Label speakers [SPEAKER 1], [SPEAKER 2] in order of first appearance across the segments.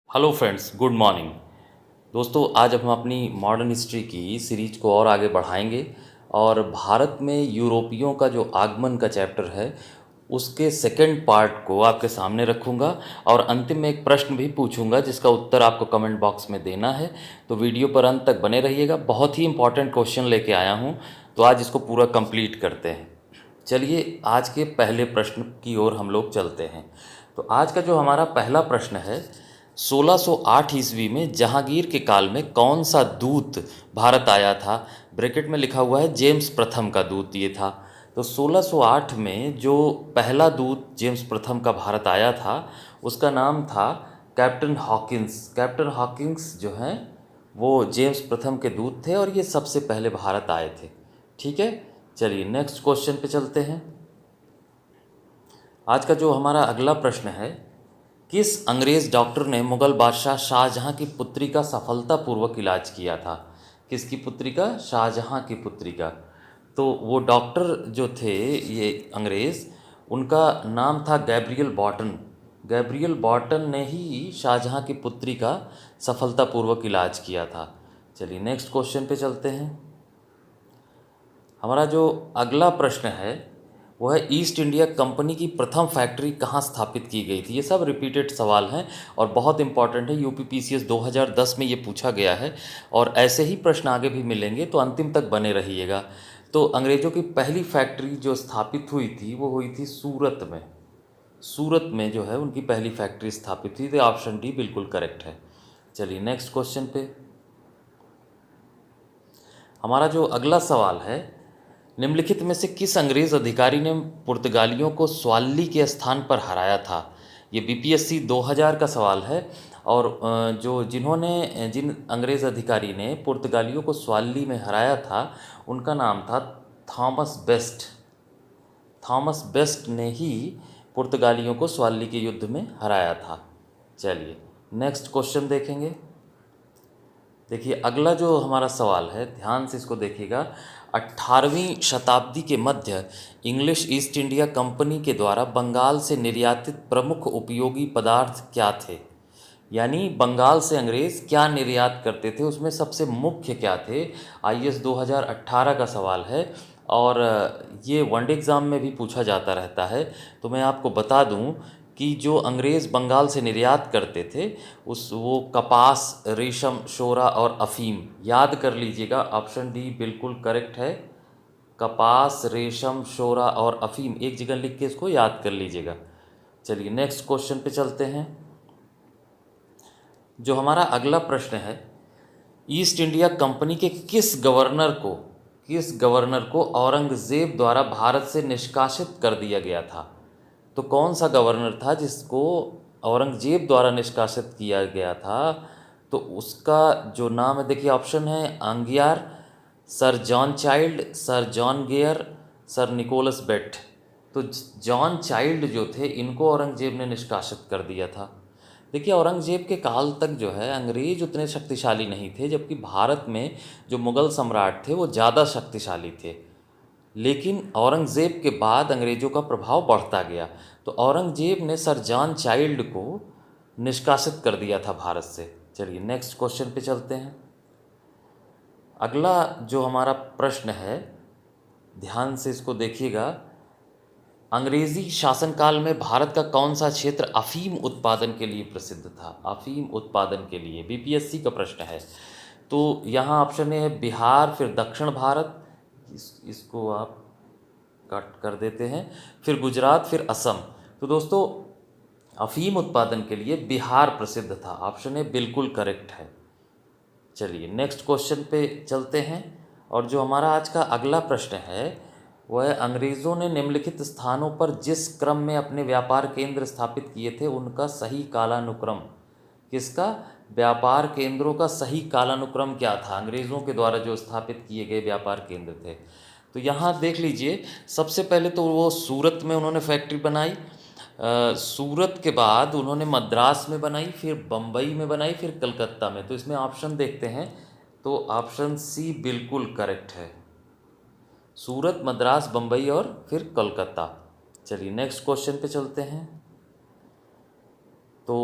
[SPEAKER 1] Hello friends, good morning. दोस्तों, आज हम अपनी मॉडर्न हिस्ट्री की सीरीज को और आगे बढ़ाएंगे और भारत में यूरोपियों का जो आगमन का चैप्टर है उसके सेकंड पार्ट को आपके सामने रखूंगा और अंतिम में एक प्रश्न भी पूछूंगा जिसका उत्तर आपको कमेंट बॉक्स में देना है। तो वीडियो पर अंत तक बने रहिएगा। बहुत ही इंपॉर्टेंट क्वेश्चन लेके आया हूं, तो आज इसको पूरा कंप्लीट करते हैं। चलिए आज के पहले प्रश्न की ओर हम लोग चलते हैं। तो आज का जो हमारा पहला प्रश्न है, 1608 ईस्वी में जहांगीर के काल में कौन सा दूत भारत आया था। ब्रैकेट में लिखा हुआ है जेम्स प्रथम का दूत ये था। तो 1608 में जो पहला दूत जेम्स प्रथम का भारत आया था उसका नाम था कैप्टन हॉकिंस। कैप्टन हॉकिंस जो हैं वो जेम्स प्रथम के दूत थे और ये सबसे पहले भारत आए थे। ठीक है, चलिए नेक्स्ट क्वेश्चन पे चलते हैं। आज का जो हमारा अगला प्रश्न है, किस अंग्रेज़ डॉक्टर ने मुग़ल बादशाह शाहजहां की पुत्री का सफलतापूर्वक इलाज किया था। किसकी पुत्री का? शाहजहां की पुत्री का। तो वो डॉक्टर जो थे ये अंग्रेज़, उनका नाम था गैब्रियल बॉटन। गैब्रियल बॉटन ने ही शाहजहां की पुत्री का सफलतापूर्वक इलाज किया था। चलिए नेक्स्ट क्वेश्चन पे चलते हैं। हमारा जो अगला प्रश्न है वो है ईस्ट इंडिया कंपनी की प्रथम फैक्ट्री कहाँ स्थापित की गई थी। ये सब रिपीटेड सवाल हैं और बहुत इंपॉर्टेंट है। यूपीपीसीएस 2010 में ये पूछा गया है और ऐसे ही प्रश्न आगे भी मिलेंगे, तो अंतिम तक बने रहिएगा। तो अंग्रेज़ों की पहली फैक्ट्री जो स्थापित हुई थी वो हुई थी सूरत में। सूरत में जो है उनकी पहली फैक्ट्री स्थापित हुई थी। ऑप्शन डी बिल्कुल करेक्ट है। चलिए नेक्स्ट क्वेश्चन पे। हमारा जो अगला सवाल है, निम्नलिखित में से किस अंग्रेज़ अधिकारी ने पुर्तगालियों को स्वाली के स्थान पर हराया था। ये बीपीएससी 2000 का सवाल है और जिन अंग्रेज़ अधिकारी ने पुर्तगालियों को स्वाली में हराया था उनका नाम था थॉमस बेस्ट। थॉमस बेस्ट ने ही पुर्तगालियों को स्वाली के युद्ध में हराया था। चलिए नेक्स्ट क्वेश्चन देखेंगे। देखिए अगला जो हमारा सवाल है, ध्यान से इसको देखिएगा। 18वीं शताब्दी के मध्य इंग्लिश ईस्ट इंडिया कंपनी के द्वारा बंगाल से निर्यातित प्रमुख उपयोगी पदार्थ क्या थे। यानी बंगाल से अंग्रेज़ क्या निर्यात करते थे, उसमें सबसे मुख्य क्या थे। आईएएस 2018 का सवाल है और ये वनडे एग्ज़ाम में भी पूछा जाता रहता है। तो मैं आपको बता दूं कि जो अंग्रेज़ बंगाल से निर्यात करते थे वो कपास, रेशम, शोरा और अफ़ीम। याद कर लीजिएगा, ऑप्शन डी बिल्कुल करेक्ट है। कपास, रेशम, शोरा और अफ़ीम एक जगह लिख के इसको याद कर लीजिएगा। चलिए नेक्स्ट क्वेश्चन पे चलते हैं। जो हमारा अगला प्रश्न है, ईस्ट इंडिया कंपनी के किस गवर्नर को औरंगज़ेब द्वारा भारत से निष्कासित कर दिया गया था। तो कौन सा गवर्नर था जिसको औरंगज़ेब द्वारा निष्कासित किया गया था। तो उसका जो नाम है, देखिए ऑप्शन है Aungier, sir John Child, sir John Gayer, sir Nicholas Waite. तो जॉन चाइल्ड जो थे इनको औरंगज़ेब ने निष्कासित कर दिया था। देखिए औरंगज़ेब के काल तक जो है अंग्रेज़ उतने शक्तिशाली नहीं थे, जबकि भारत में जो मुग़ल सम्राट थे वो ज़्यादा शक्तिशाली थे। लेकिन औरंगज़ेब के बाद अंग्रेज़ों का प्रभाव बढ़ता गया, तो औरंगज़ेब ने सर जॉन चाइल्ड को निष्कासित कर दिया था भारत से। चलिए नेक्स्ट क्वेश्चन पे चलते हैं। अगला जो हमारा प्रश्न है, ध्यान से इसको देखिएगा। अंग्रेज़ी शासनकाल में भारत का कौन सा क्षेत्र अफ़ीम उत्पादन के लिए प्रसिद्ध था। अफ़ीम उत्पादन के लिए बीपीएससी का प्रश्न है। तो यहाँ ऑप्शन ए है बिहार, फिर दक्षिण भारत, इसको आप कट कर देते हैं, फिर गुजरात, फिर असम। तो दोस्तों अफ़ीम उत्पादन के लिए बिहार प्रसिद्ध था। ऑप्शन ए बिल्कुल करेक्ट है। चलिए नेक्स्ट क्वेश्चन पे चलते हैं और जो हमारा आज का अगला प्रश्न है वह अंग्रेज़ों ने निम्नलिखित स्थानों पर जिस क्रम में अपने व्यापार केंद्र स्थापित किए थे उनका सही कालानुक्रम। किसका? व्यापार केंद्रों का सही कालानुक्रम क्या था अंग्रेज़ों के द्वारा जो स्थापित किए गए व्यापार केंद्र थे। तो यहाँ देख लीजिए, सबसे पहले तो वो सूरत में उन्होंने फैक्ट्री बनाई। सूरत के बाद उन्होंने मद्रास में बनाई, फिर बम्बई में बनाई, फिर कलकत्ता में। तो इसमें ऑप्शन देखते हैं, तो ऑप्शन सी बिल्कुल करेक्ट है। सूरत, मद्रास, बम्बई और फिर कोलकाता। चलिए नेक्स्ट क्वेश्चन पे चलते हैं। तो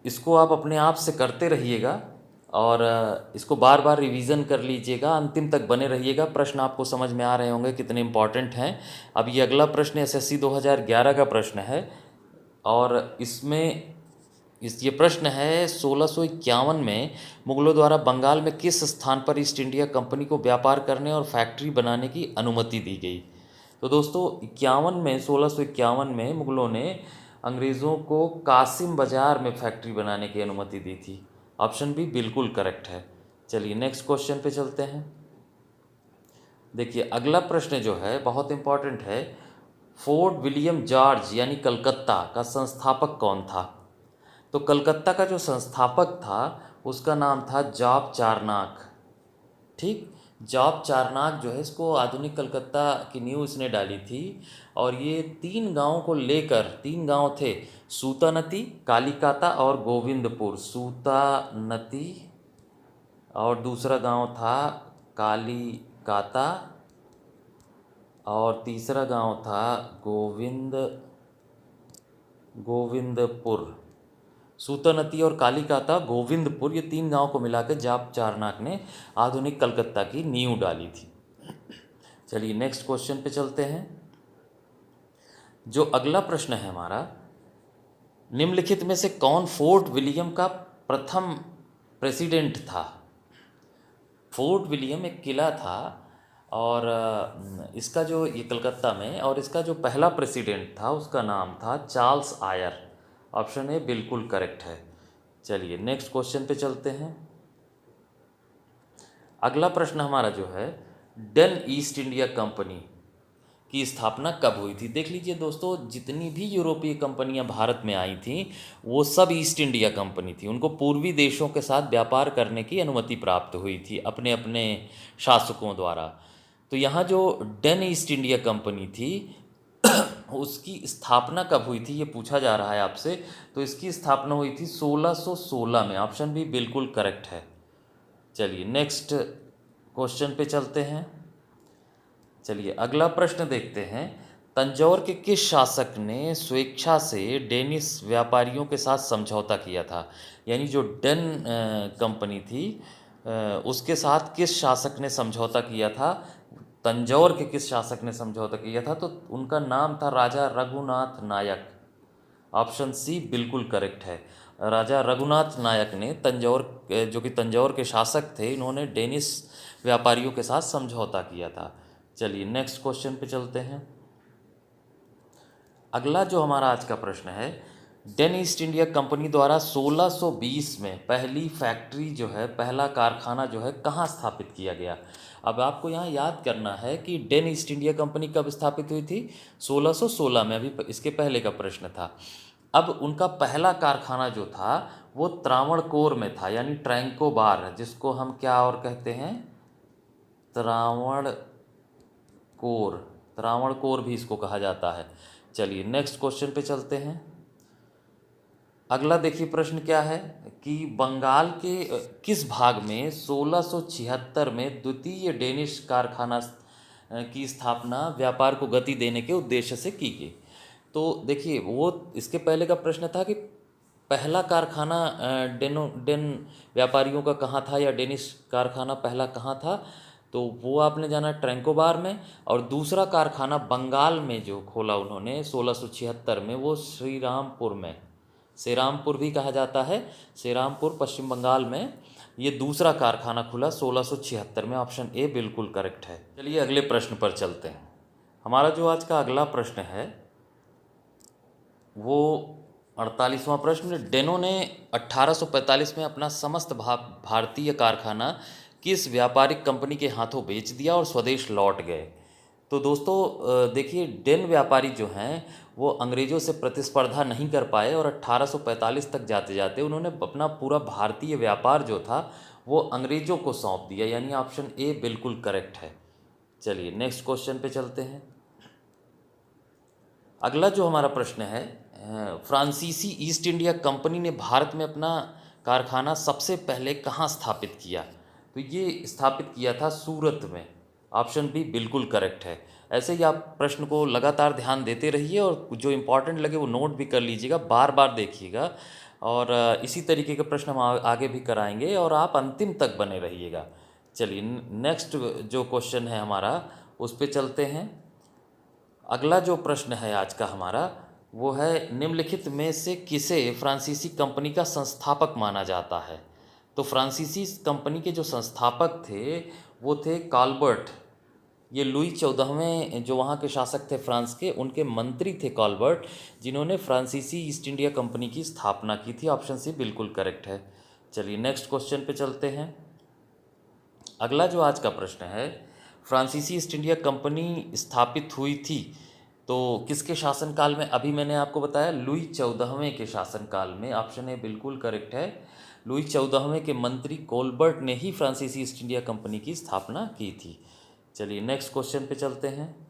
[SPEAKER 1] इसको आप अपने आप से करते रहिएगा और इसको बार बार रिवीजन कर लीजिएगा, अंतिम तक बने रहिएगा। प्रश्न आपको समझ में आ रहे होंगे कितने इम्पॉर्टेंट हैं। अब ये अगला प्रश्न एसएससी 2011 का प्रश्न है और इसमें ये प्रश्न है 1651 में मुगलों द्वारा बंगाल में किस स्थान पर ईस्ट इंडिया कंपनी को व्यापार करने और फैक्ट्री बनाने की अनुमति दी गई। तो दोस्तों 1651 में मुगलों ने अंग्रेज़ों को कासिम बाज़ार में फैक्ट्री बनाने की अनुमति दी थी। ऑप्शन बी बिल्कुल करेक्ट है। चलिए नेक्स्ट क्वेश्चन पे चलते हैं। देखिए अगला प्रश्न जो है बहुत इंपॉर्टेंट है। फोर्ट विलियम जॉर्ज यानी कलकत्ता का संस्थापक कौन था। तो कलकत्ता का जो संस्थापक था उसका नाम था जॉब चारनाक। ठीक, जॉब चारनाक जो है इसको आधुनिक कलकत्ता की नींव इसने डाली थी और ये 3 गांवों को लेकर, 3 गांव थे, सूतानती, कालीकाता और गोविंदपुर। सूतानती और दूसरा गांव था कालीकाता और तीसरा गांव था गोविंदपुर। सूतानती और कालीकाता, गोविंदपुर, ये 3 गांव को मिलाकर जॉब चारनाक ने आधुनिक कलकत्ता की नींव डाली थी। चलिए नेक्स्ट क्वेश्चन पे चलते हैं। जो अगला प्रश्न है हमारा, निम्नलिखित में से कौन फोर्ट विलियम का प्रथम प्रेसिडेंट था। फोर्ट विलियम एक किला था और इसका जो ये कलकत्ता में, और इसका जो पहला प्रेसिडेंट था उसका नाम था चार्ल्स आयर। ऑप्शन ए बिल्कुल करेक्ट है। चलिए नेक्स्ट क्वेश्चन पे चलते हैं। अगला प्रश्न हमारा जो है, डेन ईस्ट इंडिया कंपनी की स्थापना कब हुई थी। देख लीजिए दोस्तों, जितनी भी यूरोपीय कंपनियां भारत में आई थीं वो सब ईस्ट इंडिया कंपनी थी। उनको पूर्वी देशों के साथ व्यापार करने की अनुमति प्राप्त हुई थी अपने अपने शासकों द्वारा। तो यहाँ जो डेन ईस्ट इंडिया कंपनी थी उसकी स्थापना कब हुई थी ये पूछा जा रहा है आपसे। तो इसकी स्थापना हुई थी 1616 में। ऑप्शन भी बिल्कुल करेक्ट है। चलिए नेक्स्ट क्वेश्चन पे चलते हैं। चलिए अगला प्रश्न देखते हैं। तंजौर के किस शासक ने स्वेच्छा से डेनिश व्यापारियों के साथ समझौता किया था। यानी जो डेन कंपनी थी उसके साथ किस शासक ने समझौता किया था। तंजौर के किस शासक ने समझौता किया था। तो उनका नाम था राजा रघुनाथ नायक। ऑप्शन सी बिल्कुल करेक्ट है। राजा रघुनाथ नायक ने तंजौर, जो कि तंजौर के शासक थे, इन्होंने डेनिश व्यापारियों के साथ समझौता किया था। चलिए नेक्स्ट क्वेश्चन पे चलते हैं। अगला जो हमारा आज का प्रश्न है, डेन ईस्ट इंडिया कंपनी द्वारा 1620 में पहली फैक्ट्री जो है, पहला कारखाना जो है कहाँ स्थापित किया गया। अब आपको यहाँ याद करना है कि डेन ईस्ट इंडिया कंपनी कब स्थापित हुई थी। 1616 में, अभी इसके पहले का प्रश्न था। अब उनका पहला कारखाना जो था वो त्रावणकोर में था, यानी ट्रैंकोबार, जिसको हम क्या और कहते हैं, त्रावणकोर भी इसको कहा जाता है। चलिए नेक्स्ट क्वेश्चन पे चलते हैं। अगला देखिए प्रश्न क्या है कि बंगाल के किस भाग में 1676 में द्वितीय डेनिश कारखाना की स्थापना व्यापार को गति देने के उद्देश्य से की गई। तो देखिए वो इसके पहले का प्रश्न था कि पहला कारखाना डेन व्यापारियों का कहाँ था, या डेनिश कारखाना पहला कहाँ था। तो वो आपने जाना ट्रैंकोबार में। और दूसरा कारखाना बंगाल में जो खोला उन्होंने 1676 में, वो श्रीरामपुर में, श्रीरामपुर भी कहा जाता है, श्रीरामपुर पश्चिम बंगाल में ये दूसरा कारखाना खुला 1676 में। ऑप्शन ए बिल्कुल करेक्ट है। चलिए अगले प्रश्न पर चलते हैं। हमारा जो आज का अगला प्रश्न है वो 48वां प्रश्न। डेनो ने 1845 में अपना समस्त भारतीय कारखाना किस व्यापारिक कंपनी के हाथों बेच दिया और स्वदेश लौट गए। तो दोस्तों देखिए, डेन व्यापारी जो हैं वो अंग्रेज़ों से प्रतिस्पर्धा नहीं कर पाए और 1845 तक जाते जाते उन्होंने अपना पूरा भारतीय व्यापार जो था वो अंग्रेज़ों को सौंप दिया, यानी ऑप्शन ए बिल्कुल करेक्ट है। चलिए नेक्स्ट क्वेश्चन पे चलते हैं। अगला जो हमारा प्रश्न है, फ्रांसीसी ईस्ट इंडिया कंपनी ने भारत में अपना कारखाना सबसे पहले कहाँ स्थापित किया। तो ये स्थापित किया था सूरत में। ऑप्शन बी बिल्कुल करेक्ट है। ऐसे ही आप प्रश्न को लगातार ध्यान देते रहिए और जो इम्पोर्टेंट लगे वो नोट भी कर लीजिएगा, बार बार देखिएगा। और इसी तरीके के प्रश्न हम आगे भी कराएंगे और आप अंतिम तक बने रहिएगा। चलिए नेक्स्ट जो क्वेश्चन है हमारा उस पे चलते हैं। अगला जो प्रश्न है आज का हमारा वो है निम्नलिखित में से किसे फ्रांसीसी कंपनी का संस्थापक माना जाता है। तो फ्रांसीसी कंपनी के जो संस्थापक थे वो थे कॉल्बर्ट। ये लुई 14वें जो वहाँ के शासक थे फ्रांस के, उनके मंत्री थे कॉल्बर्ट, जिन्होंने फ्रांसीसी ईस्ट इंडिया कंपनी की स्थापना की थी। ऑप्शन सी बिल्कुल करेक्ट है। चलिए नेक्स्ट क्वेश्चन पे चलते हैं। अगला जो आज का प्रश्न है, फ्रांसीसी ईस्ट इंडिया कंपनी स्थापित हुई थी तो किसके शासनकाल में? अभी मैंने आपको बताया लुई 14वें के शासनकाल में। ऑप्शन ए बिल्कुल करेक्ट है। लुई 14वें के मंत्री कोलबर्ट ने ही फ्रांसीसी ईस्ट इंडिया कंपनी की स्थापना की थी। चलिए नेक्स्ट क्वेश्चन पे चलते हैं।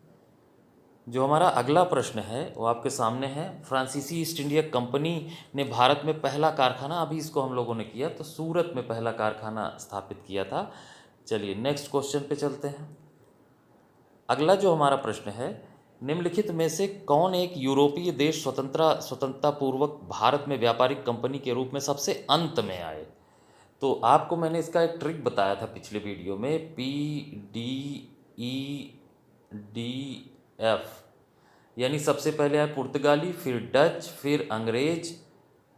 [SPEAKER 1] जो हमारा अगला प्रश्न है वो आपके सामने है। फ्रांसीसी ईस्ट इंडिया कंपनी ने भारत में पहला कारखाना, अभी इसको हम लोगों ने किया, तो सूरत में पहला कारखाना स्थापित किया था। चलिए नेक्स्ट क्वेश्चन पे चलते हैं। अगला जो हमारा प्रश्न है, निम्नलिखित में से कौन एक यूरोपीय देश स्वतंत्रता पूर्वक भारत में व्यापारिक कंपनी के रूप में सबसे अंत में आए? तो आपको मैंने इसका एक ट्रिक बताया था पिछले वीडियो में, PDEF, यानी सबसे पहले आए पुर्तगाली, फिर डच, फिर अंग्रेज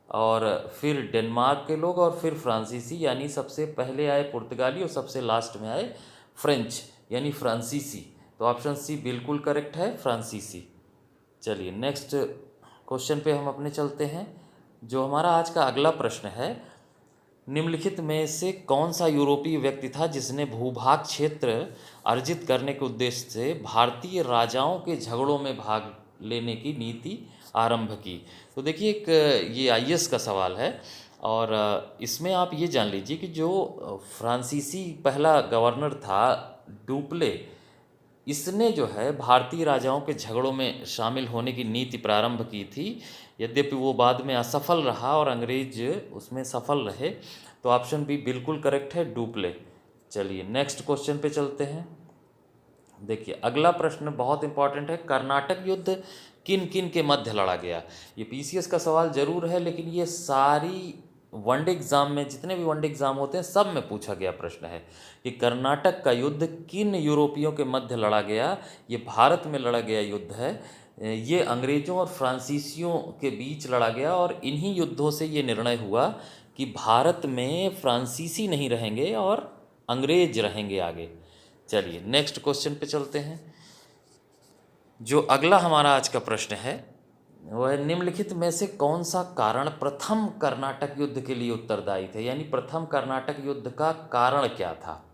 [SPEAKER 1] और फिर डेनमार्क के लोग और फिर फ्रांसीसी, यानी सबसे पहले आए पुर्तगाली और सबसे लास्ट में आए फ्रेंच यानी फ्रांसीसी। तो ऑप्शन सी बिल्कुल करेक्ट है, फ्रांसीसी। चलिए नेक्स्ट क्वेश्चन पे हम अपने चलते हैं। जो हमारा आज का अगला प्रश्न है, निम्नलिखित में से कौन सा यूरोपीय व्यक्ति था जिसने भूभाग क्षेत्र अर्जित करने के उद्देश्य से भारतीय राजाओं के झगड़ों में भाग लेने की नीति आरंभ की? तो देखिए एक ये आईएएस का सवाल है और इसमें आप ये जान लीजिए कि जो फ्रांसीसी पहला गवर्नर था डुप्ले, इसने जो है भारतीय राजाओं के झगड़ों में शामिल होने की नीति प्रारंभ की थी। यद्यपि वो बाद में असफल रहा और अंग्रेज उसमें सफल रहे। तो ऑप्शन बी बिल्कुल करेक्ट है, डुप्ले। चलिए नेक्स्ट क्वेश्चन पे चलते हैं। देखिए अगला प्रश्न बहुत इंपॉर्टेंट है। कर्नाटक युद्ध किन किन के मध्य लड़ा गया? ये पीसीएस का सवाल जरूर है, लेकिन ये सारी वनडे एग्जाम में, जितने भी वनडे एग्जाम होते हैं सब में पूछा गया प्रश्न है कि कर्नाटक का युद्ध किन यूरोपियों के मध्य लड़ा गया। ये भारत में लड़ा गया युद्ध है। ये अंग्रेज़ों और फ्रांसीसियों के बीच लड़ा गया और इन्हीं युद्धों से ये निर्णय हुआ कि भारत में फ्रांसीसी नहीं रहेंगे और अंग्रेज रहेंगे आगे। चलिए नेक्स्ट क्वेश्चन पे चलते हैं। जो अगला हमारा आज का प्रश्न है वह निम्नलिखित में से कौन सा कारण प्रथम कर्नाटक युद्ध के लिए उत्तरदायी थे? यानी प्रथम कर्नाटक युद्ध का कारण क्या था?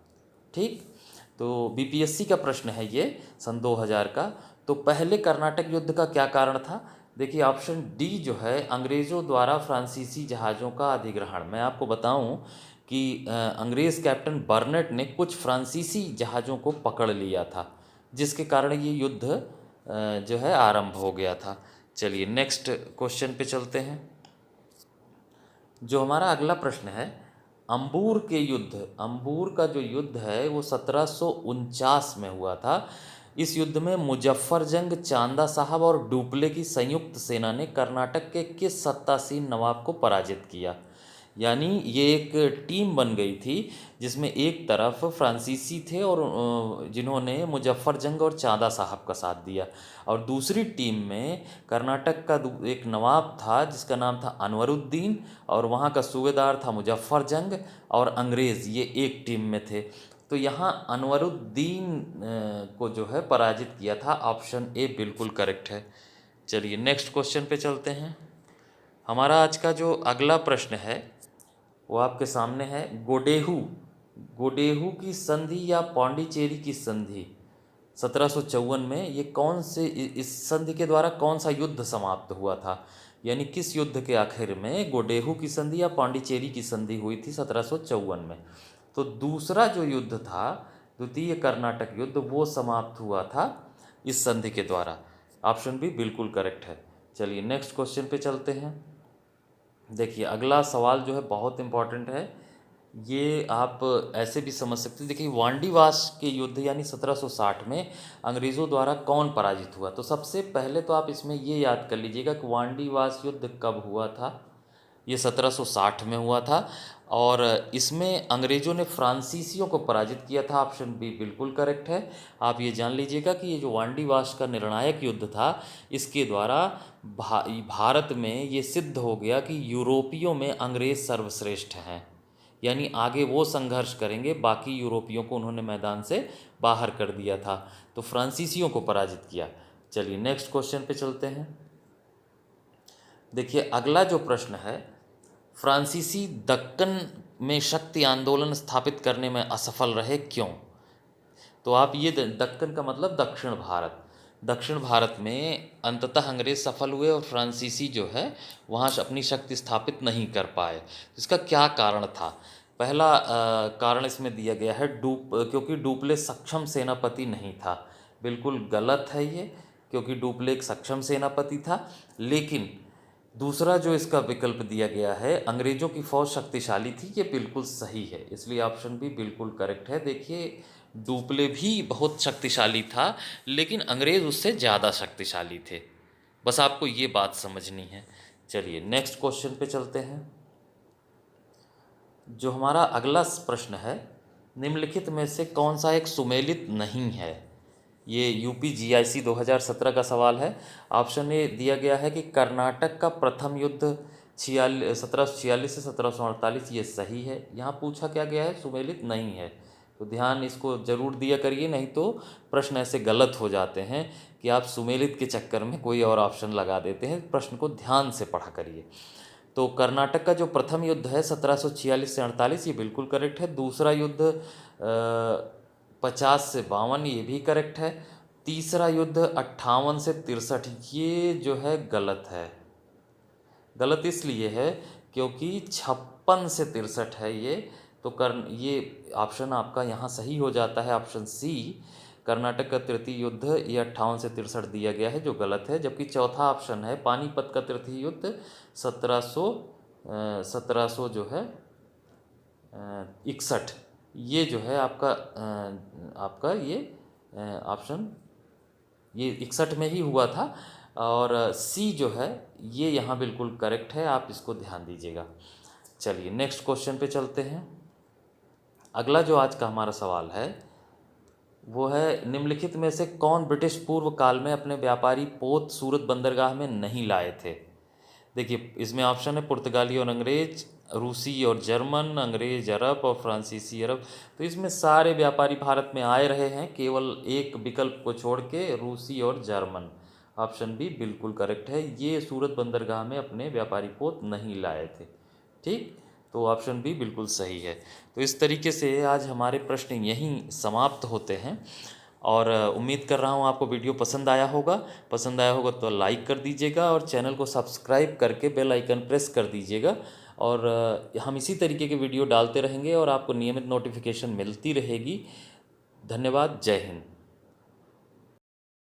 [SPEAKER 1] ठीक, तो बीपीएससी का प्रश्न है ये सन 2000 का। तो पहले कर्नाटक युद्ध का क्या कारण था? देखिए ऑप्शन डी जो है, अंग्रेज़ों द्वारा फ्रांसीसी जहाज़ों का अधिग्रहण। मैं आपको बताऊं कि अंग्रेज़ कैप्टन बर्नेट ने कुछ फ्रांसीसी जहाज़ों को पकड़ लिया था, जिसके कारण ये युद्ध जो है आरंभ हो गया था। चलिए नेक्स्ट क्वेश्चन पे चलते हैं। जो हमारा अगला प्रश्न है, अंबूर के युद्ध, अंबूर का जो युद्ध है वो 1749 में हुआ था। इस युद्ध में मुजफ्फरजंग, चांदा साहब और डुप्ले की संयुक्त सेना ने कर्नाटक के किस सत्तासीन नवाब को पराजित किया? यानी ये एक टीम बन गई थी जिसमें एक तरफ फ्रांसीसी थे और जिन्होंने मुजफ्फरजंग और चांदा साहब का साथ दिया, और दूसरी टीम में कर्नाटक का एक नवाब था जिसका नाम था अनवरुद्दीन और वहाँ का सूबेदार था मुजफ्फरजंग, और अंग्रेज़ ये एक टीम में थे। तो यहाँ अनवरुद्दीन को जो है पराजित किया था। ऑप्शन ए बिल्कुल करेक्ट है। चलिए नेक्स्ट क्वेश्चन पे चलते हैं। हमारा आज का जो अगला प्रश्न है वो आपके सामने है। गोडेहू, गोडेहू की संधि या पौंडीचेरी की संधि 1754 में, ये कौन से, इस संधि के द्वारा कौन सा युद्ध समाप्त हुआ था? यानी किस युद्ध के आखिर में गोडेहू की संधि या पौंडीचेरी की संधि हुई थी 1754 में? तो दूसरा जो युद्ध था, द्वितीय कर्नाटक युद्ध, वो समाप्त हुआ था इस संधि के द्वारा। ऑप्शन बी बिल्कुल करेक्ट है। चलिए नेक्स्ट क्वेश्चन पे चलते हैं। देखिए अगला सवाल जो है बहुत इंपॉर्टेंट है, ये आप ऐसे भी समझ सकते हैं। देखिए वांडीवास के युद्ध यानी 1760 में अंग्रेज़ों द्वारा कौन पराजित हुआ? तो सबसे पहले तो आप इसमें ये याद कर लीजिएगा कि वांडीवास युद्ध कब हुआ था। ये 1760 में हुआ था और इसमें अंग्रेज़ों ने फ्रांसीसियों को पराजित किया था। ऑप्शन बी बिल्कुल करेक्ट है। आप ये जान लीजिएगा कि ये जो वांडीवाश का निर्णायक युद्ध था, इसके द्वारा भारत में ये सिद्ध हो गया कि यूरोपियों में अंग्रेज़ सर्वश्रेष्ठ हैं, यानी आगे वो संघर्ष करेंगे, बाकी यूरोपियों को उन्होंने मैदान से बाहर कर दिया था, तो फ्रांसीसियों को पराजित किया। चलिए नेक्स्ट क्वेश्चन पे चलते हैं। देखिए अगला जो प्रश्न है, फ्रांसीसी दक्कन में शक्ति आंदोलन स्थापित करने में असफल रहे, क्यों? तो आप ये दक्कन का मतलब दक्षिण भारत में अंततः अंग्रेज सफल हुए और फ्रांसीसी जो है वहाँ अपनी शक्ति स्थापित नहीं कर पाए। इसका क्या कारण था? पहला कारण इसमें दिया गया है क्योंकि डुप्ले सक्षम सेनापति नहीं था। बिल्कुल गलत है ये, क्योंकि डुप्ले एक सक्षम सेनापति था। लेकिन दूसरा जो इसका विकल्प दिया गया है, अंग्रेजों की फौज शक्तिशाली थी, ये बिल्कुल सही है, इसलिए ऑप्शन भी बिल्कुल करेक्ट है। देखिए डुप्ले भी बहुत शक्तिशाली था, लेकिन अंग्रेज उससे ज़्यादा शक्तिशाली थे, बस आपको ये बात समझनी है। चलिए नेक्स्ट क्वेश्चन पे चलते हैं। जो हमारा अगला प्रश्न है, निम्नलिखित में से कौन सा एक सुमेलित नहीं है? ये UPGIC 2017 का सवाल है। ऑप्शन ए दिया गया है कि कर्नाटक का प्रथम युद्ध 1746 से 1748, ये सही है। यहाँ पूछा क्या गया है? सुमेलित नहीं है, तो ध्यान इसको जरूर दिया करिए, नहीं तो प्रश्न ऐसे गलत हो जाते हैं कि आप सुमेलित के चक्कर में कोई और ऑप्शन लगा देते हैं। प्रश्न को ध्यान से पढ़ा करिए। तो कर्नाटक का जो प्रथम युद्ध है 1746 से 48, ये बिल्कुल करेक्ट है। दूसरा युद्ध 50 से 52, ये भी करेक्ट है। तीसरा युद्ध 58 से 63, ये जो है गलत है। गलत इसलिए है क्योंकि 56 से 63 है ये, तो ये ऑप्शन आपका यहाँ सही हो जाता है, ऑप्शन सी। कर्नाटक का तृतीय युद्ध ये 58 से 63 दिया गया है, जो गलत है। जबकि चौथा ऑप्शन है पानीपत का तृतीय युद्ध 1700 जो है 61, ये जो है आपका ये ऑप्शन ये 61 में ही हुआ था, और सी जो है ये यहाँ बिल्कुल करेक्ट है, आप इसको ध्यान दीजिएगा। चलिए नेक्स्ट क्वेश्चन पे चलते हैं। अगला जो आज का हमारा सवाल है वो है, निम्नलिखित में से कौन ब्रिटिश पूर्व काल में अपने व्यापारी पोत सूरत बंदरगाह में नहीं लाए थे? देखिए इसमें ऑप्शन है पुर्तगाली और अंग्रेज, रूसी और जर्मन, अंग्रेज अरब और फ्रांसीसी अरब। तो इसमें सारे व्यापारी भारत में आए रहे हैं, केवल एक विकल्प को छोड़ के, रूसी और जर्मन। ऑप्शन बी बिल्कुल करेक्ट है, ये सूरत बंदरगाह में अपने व्यापारी पोत नहीं लाए थे। ठीक, तो ऑप्शन बी बिल्कुल सही है। तो इस तरीके से आज हमारे प्रश्न यहीं समाप्त होते हैं, और उम्मीद कर रहा हूँ आपको वीडियो पसंद आया होगा। तो लाइक कर दीजिएगा और चैनल को सब्सक्राइब करके बेल आइकन प्रेस कर दीजिएगा, और हम इसी तरीके के वीडियो डालते रहेंगे और आपको नियमित नोटिफिकेशन मिलती रहेगी। धन्यवाद। जय हिंद।